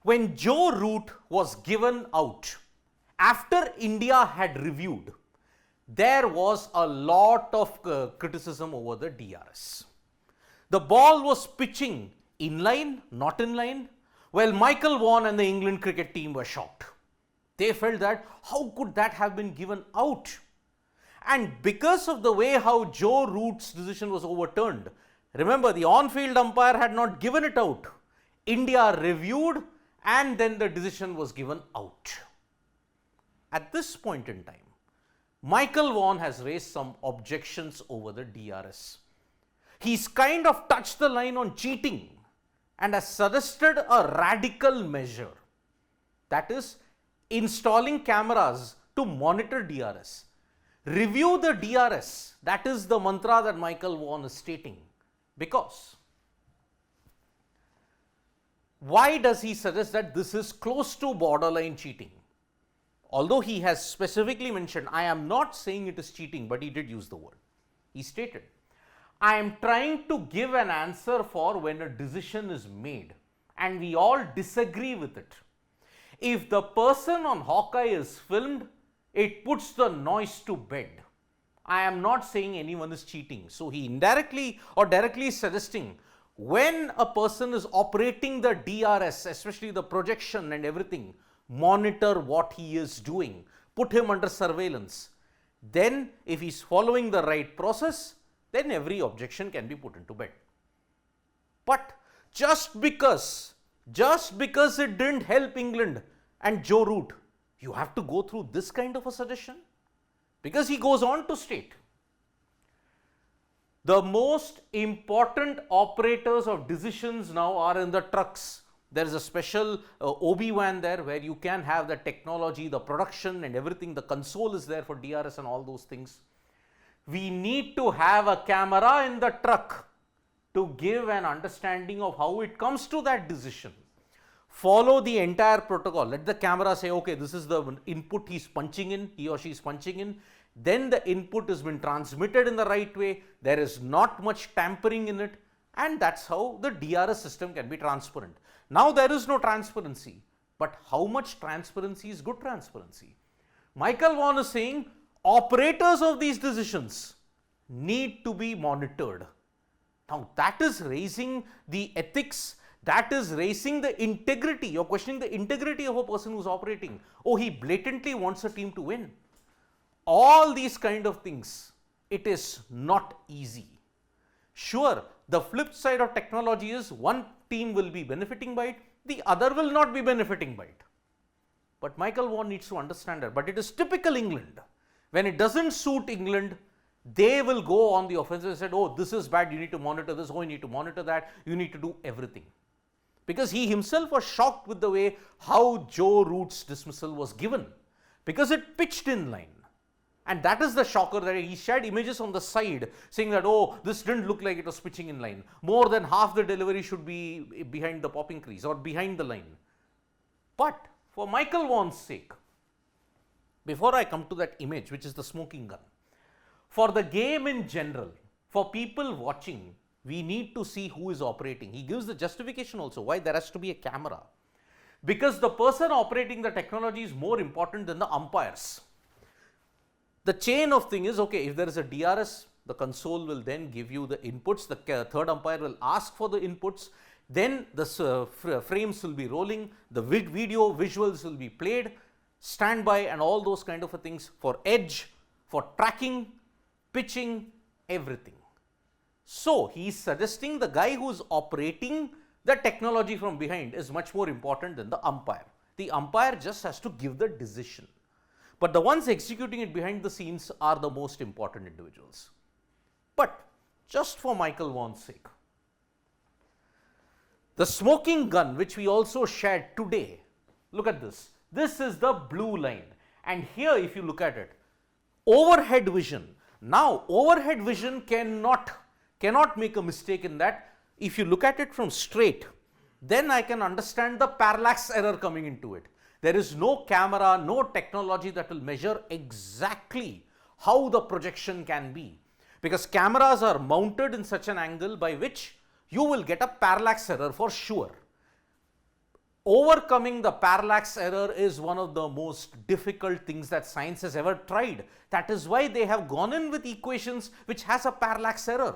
When Joe Root was given out, after India had reviewed, there was a lot of criticism over the DRS. The ball was pitching in line, not in line. Well, Michael Vaughan and the England cricket team were shocked. They felt that how could that have been given out? And because of the way how Joe Root's decision was overturned, remember the on-field umpire had not given it out. India reviewed and then the decision was given out. At this point in time, Michael Vaughan has raised some objections over the DRS. He's kind of touched the line on cheating and has suggested a radical measure, that is installing cameras to monitor DRS. Review the DRS, that is the mantra that Michael Vaughan is stating. Because why does he suggest that this is close to borderline cheating? Although he has specifically mentioned, I am not saying it is cheating, but he did use the word. He stated, I am trying to give an answer for when a decision is made and we all disagree with it. If the person on Hawkeye is filmed, it puts the noise to bed. I am not saying anyone is cheating. So he indirectly or directly is suggesting when a person is operating the DRS, especially the projection and everything, monitor what he is doing, put him under surveillance. Then if he's following the right process, then every objection can be put into bed. But just because it didn't help England and Joe Root, you have to go through this kind of a suggestion? Because he goes on to state, the most important operators of decisions now are in the trucks. There is a special Obi-Wan there where you can have the technology, the production and everything. The console is there for DRS and all those things. We need to have a camera in the truck to give an understanding of how it comes to that decision. Follow the entire protocol. Let the camera say, okay, this is the input he's punching in, he or she is punching in. Then the input has been transmitted in the right way. There is not much tampering in it. And that's how the DRS system can be transparent. Now there is no transparency. But how much transparency is good transparency? Michael Vaughan is saying operators of these decisions need to be monitored. Now that is raising the ethics, that is raising the integrity. You're questioning the integrity of a person who's operating. Oh, he blatantly wants a team to win. All these kind of things, it is not easy. Sure, the flip side of technology is one team will be benefiting by it, the other will not be benefiting by it. But Michael Vaughan needs to understand that. But it is typical England. When it doesn't suit England, they will go on the offensive and say, oh, this is bad, you need to monitor this, oh, you need to monitor that, you need to do everything. Because he himself was shocked with the way how Joe Root's dismissal was given. Because it pitched in line. And that is the shocker, that he shared images on the side saying that, oh, this didn't look like it was pitching in line. More than half the delivery should be behind the popping crease or behind the line. But for Michael Vaughan's sake, before I come to that image, which is the smoking gun, for the game in general, for people watching, we need to see who is operating. He gives the justification also why there has to be a camera. Because the person operating the technology is more important than the umpires. The chain of thing is, okay, if there is a DRS, the console will then give you the inputs, the third umpire will ask for the inputs, then the frames will be rolling, the video visuals will be played, standby and all those kind of things for edge, for tracking, pitching, everything. So he is suggesting the guy who is operating the technology from behind is much more important than the umpire. The umpire just has to give the decision. But the ones executing it behind the scenes are the most important individuals. But just for Michael Vaughan's sake, the smoking gun which we also shared today, look at this. This is the blue line. And here if you look at it, overhead vision. Now overhead vision cannot make a mistake in that. If you look at it from straight, then I can understand the parallax error coming into it. There is no camera, no technology that will measure exactly how the projection can be. Because cameras are mounted in such an angle by which you will get a parallax error for sure. overcoming the parallax error is one of the most difficult things that science has ever tried. That is why they have gone in with equations which has a parallax error.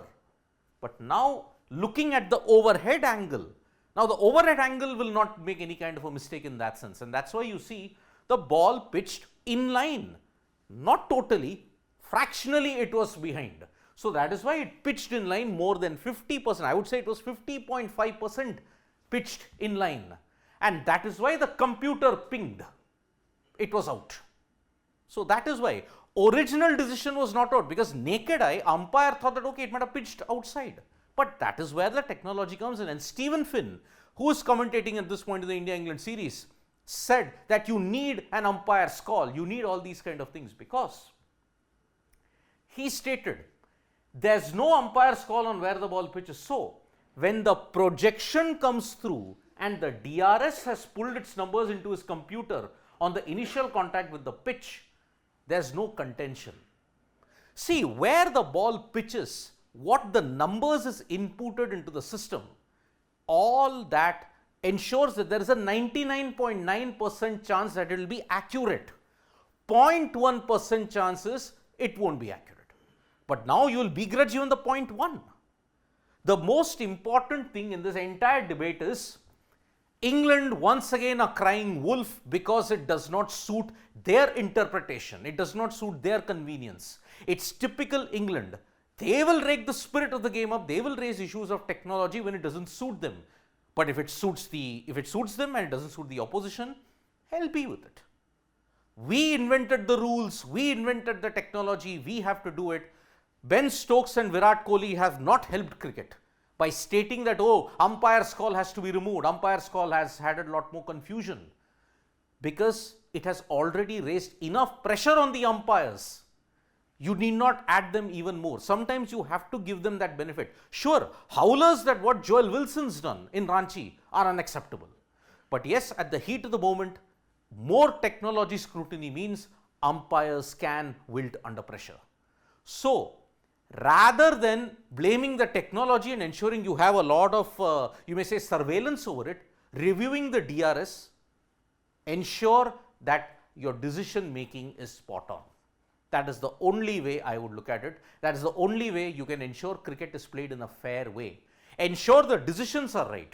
But now looking at the overhead angle, now the overhead angle will not make any kind of a mistake in that sense, and that's why you see the ball pitched in line, not totally, fractionally it was behind. So that is why it pitched in line more than 50%. I would say it was 50.5% pitched in line, and that is why the computer pinged. It was out. So that is why original decision was not out, because naked eye umpire thought that okay, it might have pitched outside. But that is where the technology comes in, and Stephen Finn, who is commentating at this point in the India-England series, said that you need an umpire's call, you need all these kind of things, because he stated there's no umpire's call on where the ball pitches. So when the projection comes through and the DRS has pulled its numbers into his computer on the initial contact with the pitch, there's no contention. See, where the ball pitches, what the numbers is inputted into the system, all that ensures that there is a 99.9% chance that it will be accurate. 0.1% chances it won't be accurate. But now you will begrudge even the 0.1. The most important thing in this entire debate is England once again are crying wolf because it does not suit their interpretation. It does not suit their convenience. It's typical England. They will rake the spirit of the game up. They will raise issues of technology when it doesn't suit them. But if it suits them and it doesn't suit the opposition, hell be with it. We invented the rules. We invented the technology. We have to do it. Ben Stokes and Virat Kohli have not helped cricket by stating that, oh, umpire's call has to be removed. Umpire's call has had a lot more confusion, because it has already raised enough pressure on the umpires. You need not add them even more. Sometimes you have to give them that benefit. Sure, howlers that what Joel Wilson's done in Ranchi are unacceptable. But yes, at the heat of the moment, more technology scrutiny means umpires can wilt under pressure. So, rather than blaming the technology and ensuring you have a lot of, you may say, surveillance over it, reviewing the DRS, ensure that your decision making is spot on. That is the only way I would look at it. That is the only way you can ensure cricket is played in a fair way. Ensure the decisions are right.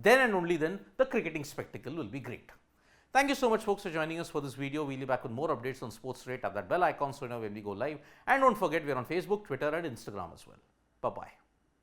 Then and only then the cricketing spectacle will be great. Thank you so much, folks, for joining us for this video. We'll be back with more updates on Sports Rate. Tap that bell icon so you know when we go live. And don't forget, we're on Facebook, Twitter and Instagram as well. Bye-bye.